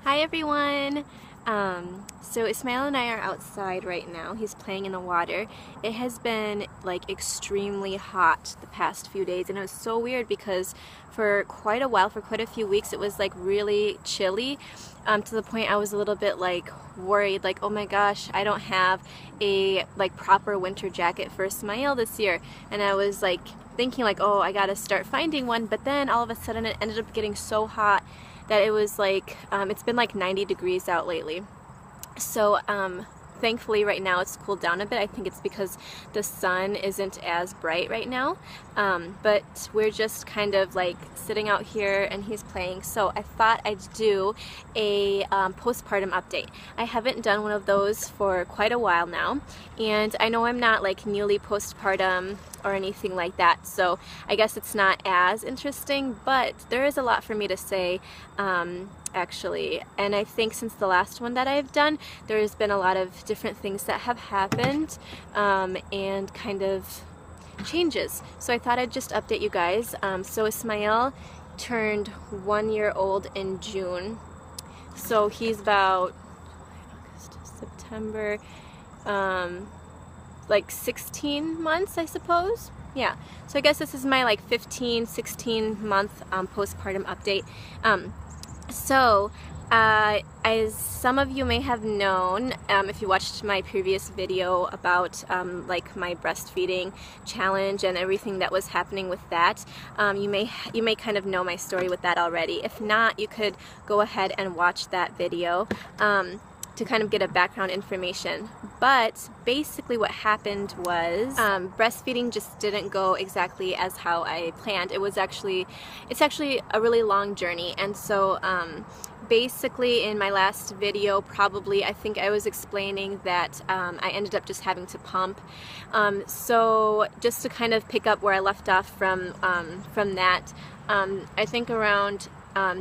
Hi everyone! So Ismail and I are outside right now. He's playing in the water. It has been like extremely hot the past few days, and it was so weird because for quite a while, for quite a few weeks, it was like really chilly, to the point I was a little bit like worried, like, oh my gosh, I don't have a like proper winter jacket for Ismail this year. And I was like thinking like, oh, I gotta start finding one, but then all of a sudden it ended up getting so hot that it was like, it's been like 90 degrees out lately. So thankfully right now it's cooled down a bit. I think it's because the sun isn't as bright right now, but we're just kind of like sitting out here and he's playing. So I thought I'd do a postpartum update. I haven't done one of those for quite a while now, and I know I'm not like newly postpartum or anything like that, so I guess it's not as interesting, but there is a lot for me to say actually. And I think since the last one that I've done, there's been a lot of different things that have happened and kind of changes. So I thought I'd just update you guys. So Ismail turned 1 year old in June. So he's about August, September, like 16 months, I suppose. Yeah, so I guess this is my like 16 month postpartum update. So as some of you may have known, if you watched my previous video about like my breastfeeding challenge and everything that was happening with that, you may kind of know my story with that already. If not, you could go ahead and watch that video to kind of get a background information. But basically what happened was breastfeeding just didn't go exactly as how I planned. It's actually a really long journey, and so basically in my last video, probably, I think I was explaining that I ended up just having to pump. So just to kind of pick up where I left off from that, I think around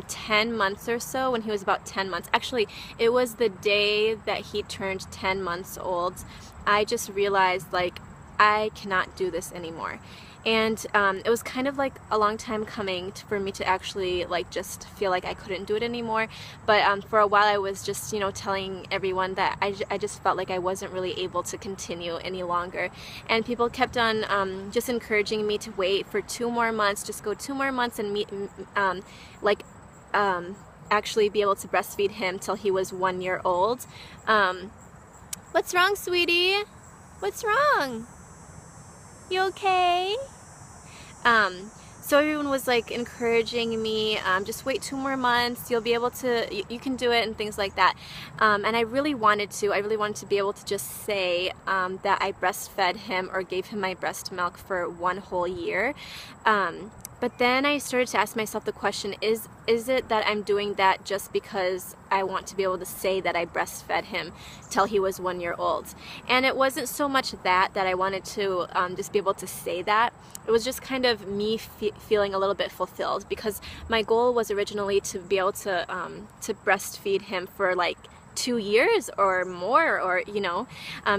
10 months or so, when he was about 10 months. Actually, it was the day that he turned 10 months old. I just realized like I cannot do this anymore. And it was kind of like a long time coming for me to actually like just feel like I couldn't do it anymore. But for a while I was just, you know, telling everyone that I just felt like I wasn't really able to continue any longer. And people kept on just encouraging me to wait for 2 more months, just go 2 more months and actually be able to breastfeed him till he was 1 year old. What's wrong, sweetie? What's wrong? You okay? So everyone was like encouraging me, just wait 2 more months, you'll be able to, you can do it, and things like that. And I really wanted to be able to just say that I breastfed him or gave him my breast milk for 1 whole year. But then I started to ask myself the question, is it that I'm doing that just because I want to be able to say that I breastfed him till he was 1 year old? And it wasn't so much that I wanted to just be able to say that. It was just kind of me feeling a little bit fulfilled, because my goal was originally to be able to breastfeed him for like 2 years or more, or you know,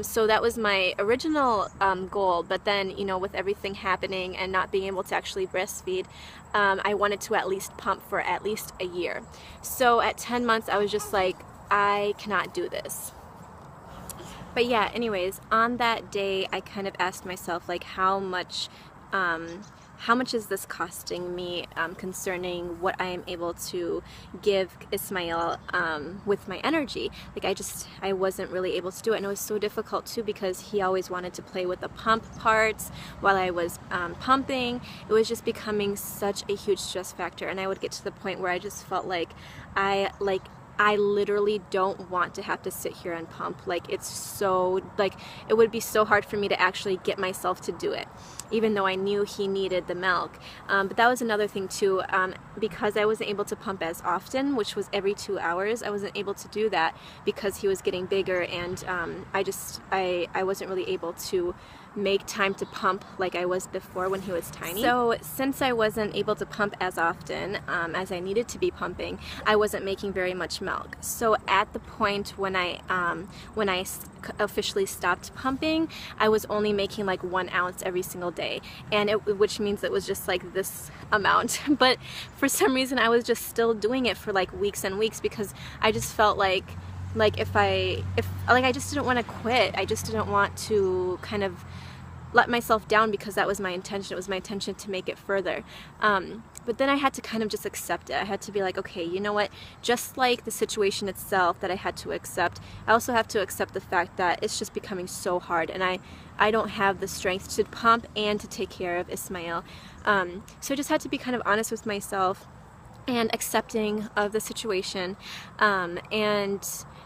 so that was my original goal. But then, you know, with everything happening and not being able to actually breastfeed, I wanted to at least pump for at least a year. So at 10 months I was just like, I cannot do this. But yeah, anyways, on that day I kind of asked myself like, how much is this costing me concerning what I am able to give Ismail with my energy? Like I wasn't really able to do it, and it was so difficult too, because he always wanted to play with the pump parts while I was pumping. It was just becoming such a huge stress factor, and I would get to the point where I just felt like I literally don't want to have to sit here and pump. Like it's so, like it would be so hard for me to actually get myself to do it, even though I knew he needed the milk. But that was another thing too, because I wasn't able to pump as often, which was every 2 hours. I wasn't able to do that because he was getting bigger, and I wasn't really able to make time to pump like I was before when he was tiny. So since I wasn't able to pump as often as I needed to be pumping, I wasn't making very much milk. So at the point when I officially stopped pumping, I was only making like 1 ounce every single day, and which means it was just like this amount. But for some reason I was just still doing it for like weeks and weeks, because I just felt like I just didn't want to quit. I just didn't want to kind of let myself down, because that was my intention. It was my intention to make it further. But then I had to kind of just accept it. I had to be like, okay, you know what? Just like the situation itself that I had to accept, I also have to accept the fact that it's just becoming so hard, and I don't have the strength to pump and to take care of Ismail. So I just had to be kind of honest with myself and accepting of the situation. And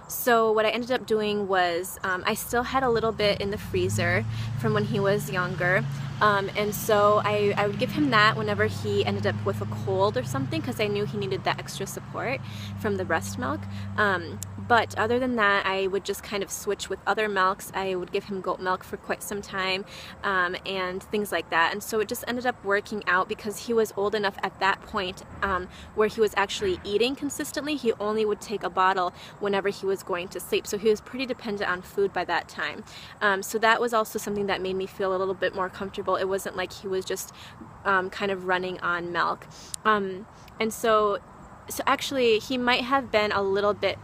so what I ended up doing was I still had a little bit in the freezer from when he was younger. And so I would give him that whenever he ended up with a cold or something, because I knew he needed that extra support from the breast milk. But other than that, I would just kind of switch with other milks. I would give him goat milk for quite some time, and things like that. And so it just ended up working out, because he was old enough at that point where he was actually eating consistently. He only would take a bottle whenever he was going to sleep. So he was pretty dependent on food by that time. So that was also something that made me feel a little bit more comfortable. It wasn't like he was just kind of running on milk. And so actually he might have been a little bit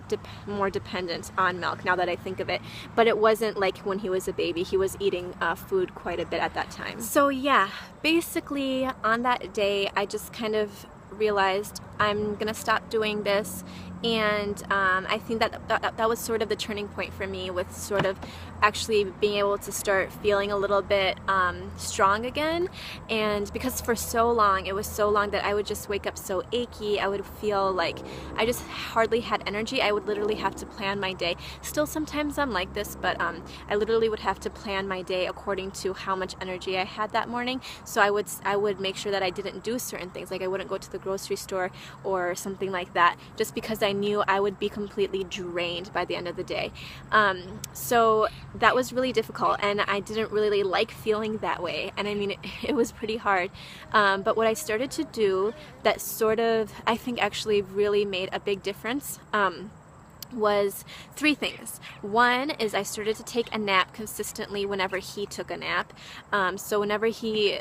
more dependent on milk, now that I think of it, but it wasn't like when he was a baby. He was eating food quite a bit at that time. So yeah, basically on that day I just kind of realized I'm gonna stop doing this. And I think that was sort of the turning point for me, with sort of actually being able to start feeling a little bit strong again. And because for so long, it was so long that I would just wake up so achy. I would feel like I just hardly had energy. I would literally have to plan my day. Still sometimes I'm like this, but I literally would have to plan my day according to how much energy I had that morning. So I would make sure that I didn't do certain things, like I wouldn't go to the grocery store or something like that, just because I knew I would be completely drained by the end of the day. So that was really difficult, and I didn't really like feeling that way. And I mean, it was pretty hard. But what I started to do that sort of, I think actually really made a big difference, was 3 things. One is I started to take a nap consistently whenever he took a nap. So whenever he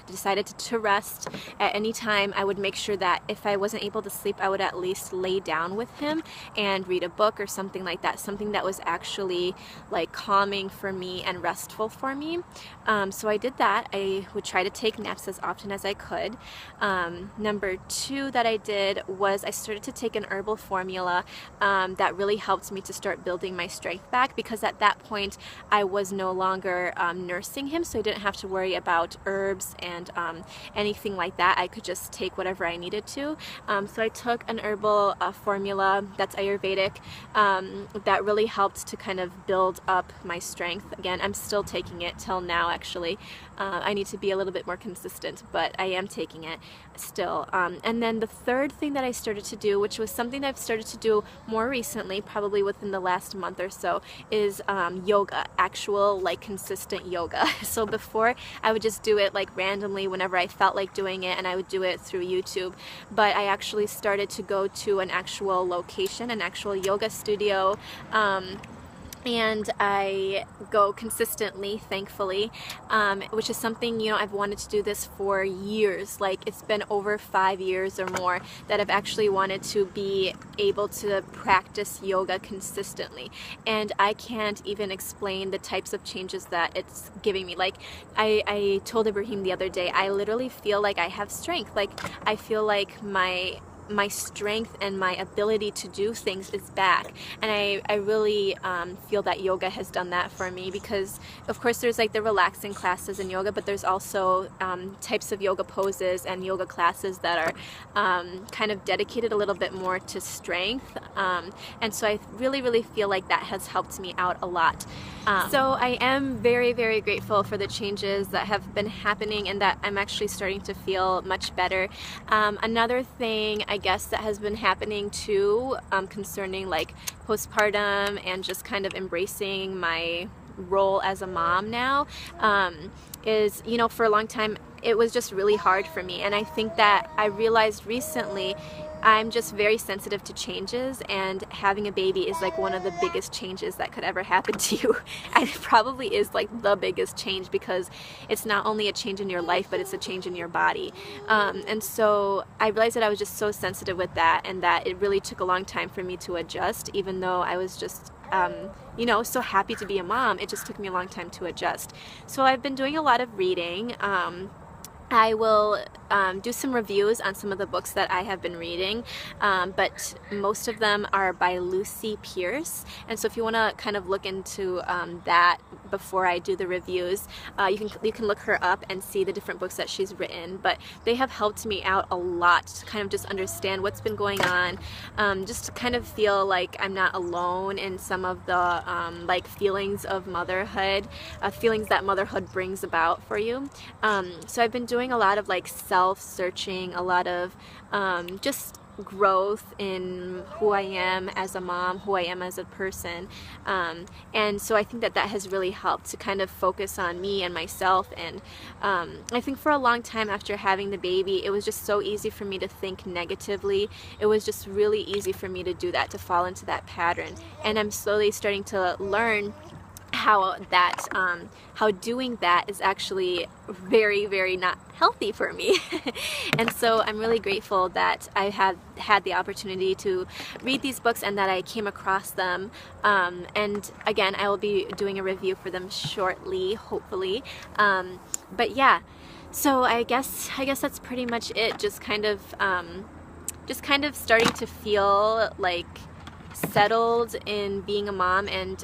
decided to rest at any time, I would make sure that if I wasn't able to sleep, I would at least lay down with him and read a book or something like that, something that was actually calming for me and restful for me. So I did that. I would try to take naps as often as I could. Number 2 that I did was I started to take an herbal formula that really helped me to start building my strength back, because at that point I was no longer nursing him, so I didn't have to worry about herbs and anything like that. I could just take whatever I needed to. So I took an herbal formula that's Ayurvedic that really helped to kind of build up my strength. Again, I'm still taking it till now actually. I need to be a little bit more consistent, but I am taking it still. And then the third thing that I started to do, which was something that I've started to do more recently, probably within the last month or so, is yoga, actual consistent yoga. So before I would just do it randomly whenever I felt like doing it, and I would do it through YouTube. But I actually started to go to an actual location, an actual yoga studio, and I go consistently, thankfully, which is something, I've wanted to do this for years. It's been over 5 years or more that I've actually wanted to be able to practice yoga consistently. And I can't even explain the types of changes that it's giving me. I told Ibrahim the other day, I literally feel like I have strength. I feel like my strength and my ability to do things is back, and I really feel that yoga has done that for me, because of course there's the relaxing classes in yoga, but there's also types of yoga poses and yoga classes that are kind of dedicated a little bit more to strength, and so I really feel like that has helped me out a lot. So I am very grateful for the changes that have been happening, and that I'm actually starting to feel much better. Another thing I guess that has been happening too, concerning postpartum and just kind of embracing my role as a mom now, is, for a long time it was just really hard for me, and I think that I realized recently I'm just very sensitive to changes, and having a baby is like one of the biggest changes that could ever happen to you. And it probably is like the biggest change, because it's not only a change in your life, but it's a change in your body. And so I realized that I was just so sensitive with that, and that it really took a long time for me to adjust, even though I was just you know, so happy to be a mom. It just took me a long time to adjust. So I've been doing a lot of reading. I will do some reviews on some of the books that I have been reading, but most of them are by Lucy Pierce, and so if you want to kind of look into that before I do the reviews, you can look her up and see the different books that she's written. But they have helped me out a lot to kind of just understand what's been going on, just to kind of feel like I'm not alone in some of the like feelings of motherhood, feelings that motherhood brings about for you. So I've been doing a lot of like self-searching, a lot of just growth in who I am as a mom, who I am as a person, and so I think that that has really helped to kind of focus on me and myself. And I think for a long time after having the baby, it was just so easy for me to think negatively. It was just really easy for me to do that, to fall into that pattern, and I'm slowly starting to learn how that how doing that is actually very not healthy for me. And so I'm really grateful that I have had the opportunity to read these books and that I came across them, and again, I will be doing a review for them shortly, hopefully. But yeah, so I guess that's pretty much it. Just kind of starting to feel like settled in being a mom, and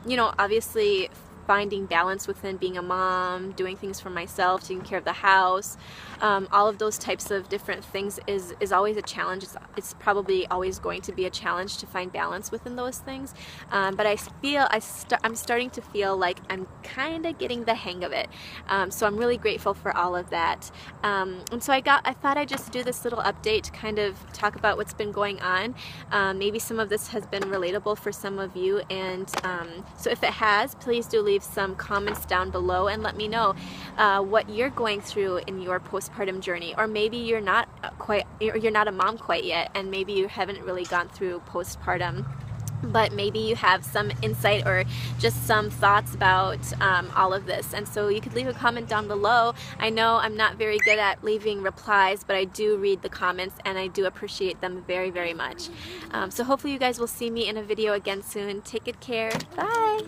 you know, obviously finding balance within being a mom, doing things for myself, taking care of the house, all of those types of different things is always a challenge. It's probably always going to be a challenge to find balance within those things, but I feel I'm starting to feel like I'm kind of getting the hang of it, so I'm really grateful for all of that. And so I thought I'd just do this little update to kind of talk about what's been going on. Maybe some of this has been relatable for some of you, and so if it has, please do leave some comments down below and let me know what you're going through in your postpartum journey. Or maybe you're not a mom quite yet, and maybe you haven't really gone through postpartum, but maybe you have some insight or just some thoughts about all of this. And so you could leave a comment down below. I know I'm not very good at leaving replies, but I do read the comments and I do appreciate them very much. So hopefully you guys will see me in a video again soon. Take good care. Bye!